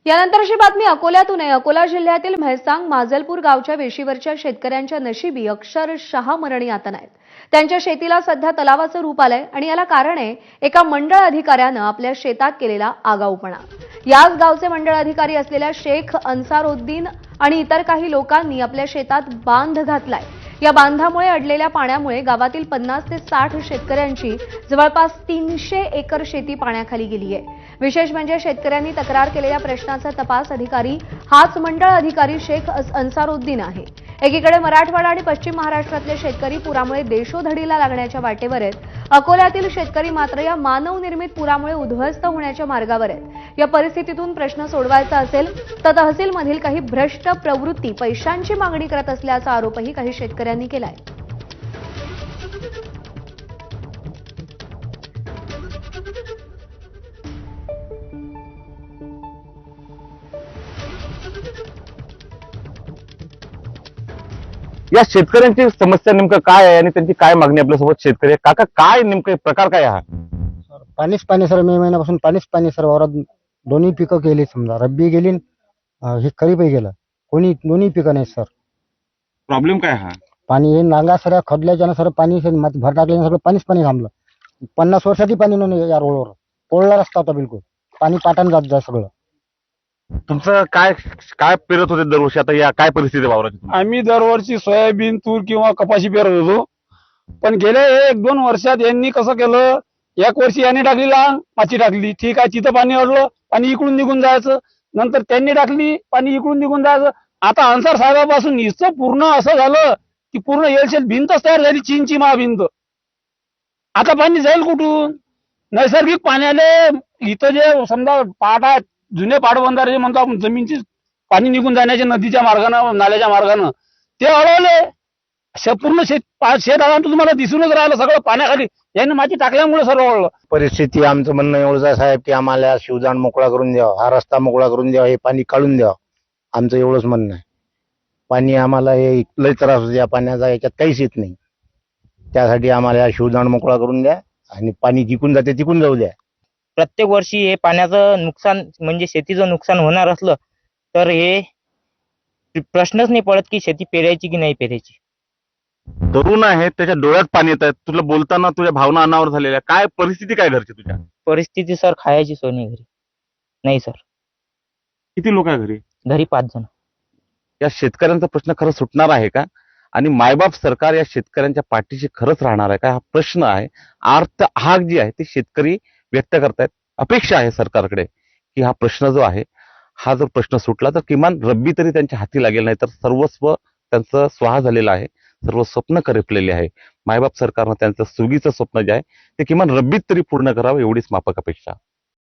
यानंतरची बातमी अकोल्यातून आहे। अकोला जिल्ह्यातील म्हैसांग माजलपूर गावच्या वेशीवरच्या शेतकऱ्यांच्या नशिबी अक्षरशः मरणी यातना आहेत। त्यांच्या शेतीला सध्या तलावाचं रूप आलंय आणि याला कारण आहे एका मंडळ अधिकाऱ्यानं आपल्या शेतात केलेला आगाऊपणा। याच गावचे मंडळ अधिकारी असलेल्या शेख अन्सारुद्दीन आणि इतर काही लोकांनी आपल्या शेतात बांध घातलाय। या बांधामुळे अडलेल्या पाण्यामुळे गावातील 50 ते 60 शेतकऱ्यांची जवळपास 300 एकर शेती पाण्याखाली गेली आहे। विशेष म्हणजे शेतकऱ्यांनी तक्रार केलेल्या प्रश्नाचा तपास अधिकारी हाच मंडळ अधिकारी शेख अन्सारुद्दीन आहे। एकीकडे मराठवाडा आणि पश्चिम महाराष्ट्रातले शेतकरी पुरामुळे देशोधडीला लागण्याच्या वाटेवर आहेत। अकोल्यातील शेतकरी मात्र या मानवनिर्मित पुरामुळे उद्ध्वस्त होण्याच्या मार्गावर आहेत। या परिस्थितीतून प्रश्न सोडवायचा असेल तर तहसीलमधील काही भ्रष्ट प्रवृत्ती पैशांची मागणी करत असल्याचा आरोपही काही शेतकऱ्यांनी केलाय। या शेतकऱ्यांची समस्या नेमकं काय आहे आणि त्यांची काय मागणी आपल्यासोबत शेतकरी काका काय नेमकं प्रकार काय हा? पाणीच पाणी सर, मे महिन्यापासून पाणीच पाणी सर। वावरात दोन्ही पिकं गेली, समजा रब्बी गेली हे खरीपही गेलं, कोणी दोन्ही पिकं नाही सर। प्रॉब्लेम काय हा? पाणी हे नांगा सर खदल्याच्यानं सर पाणी भर टाकल्यानं सगळं पाणीच पाणी थांबलं। 50 वर्षाची पाणी नव्हतं या रोडवर, पोळला रस्ता होता बिलकुल, पाणी पाटान जात सगळं। तुमचं काय काय पेरत होते दरवर्षी, आता या काय परिस्थिती आहे वावराची? आम्ही दरवर्षी सोयाबीन, तूर किंवा कपाशी पेरत होतो, पण गेल्या 1-2 वर्षात यांनी कसं केलं, एक वर्षी यांनी टाकली लहान माची टाकली, ठीक आहे, तिथं पाणी अडलं, पाणी इकडून निघून जायचं, नंतर त्यांनी टाकली पाणी इकडून निघून जायचं। आता अन्सार साहेबापासून इतकं पूर्ण असं झालं की पूर्ण एलशेल भिंतच तयार झाली, चीनची महाभिंत। आता पाणी जाईल कुठून? नैसर्गिक पाण्याने इथं जे समजा पाट आहेत, जुने पाटबंधारे जे म्हणतो आपण, जमीनची पाणी निघून जाण्याच्या नदीच्या मार्गानं, नाल्याच्या मार्गानं ते अडवले। पूर्ण शेत आता तुम्हाला दिसूनच राहिलं सगळं पाण्याखाली, याने माती टाकल्यामुळे सर्व ओळलं। परिस्थिती आमचं म्हणणं एवढंच आहे साहेब की आम्हाला शिवजाण मोकळा करून द्यावा, हा रस्ता मोकळा करून द्यावा, हे पाणी काढून द्यावं, आमचं एवढंच म्हणणं आहे। पाणी आम्हाला हे लय त्रास होतो या पाण्याचा, याच्यात काहीच येत नाही, त्यासाठी आम्हाला शिवजाण मोकळा करून द्या आणि पाणी जिकून जाते तिकून जाऊ द्या। प्रत्येक वर्षी हे पाण्याचं नुकसान म्हणजे शेतीचं नुकसान होणार असलं तर हे प्रश्नच नाही पडत की शेती पेरायची की नाही पेरायची। तरुण आहे, त्याच्या डोळ्यात पाणी येत आहे, तुला बोलताना तुझ्या भावना अनावर झालेल्या, काय परिस्थिती काय घरची तुझ्या? परिस्थिती सर खायची सोय नाही घरी, नाही सर। किती लोक आहे घरी? घरी 5 जण। या शेतकऱ्यांचा प्रश्न खरं सुटणार आहे का? आणि मायबाप सरकार या शेतकऱ्यांच्या पाठीशी खरंच राहणार आहे का? हा प्रश्न आहे। अर्थ हाक जी आहे ती शेतकरी व्यक्त करतायत। अपेक्षा आहे सरकारकडे की हा प्रश्न जो आहे, हा जर प्रश्न सुटला तर किमान रब्बी तरी त्यांच्या हाती लागेल, नाही तर सर्वस्व त्यांचं स्वाहा झालेलं आहे, सर्व स्वप्न करपलेले आहे। मायबाप सरकारनं त्यांचं सुगीचं स्वप्न जे आहे ते किमान रब्बीत तरी पूर्ण करावं, एवढीच माफक अपेक्षा।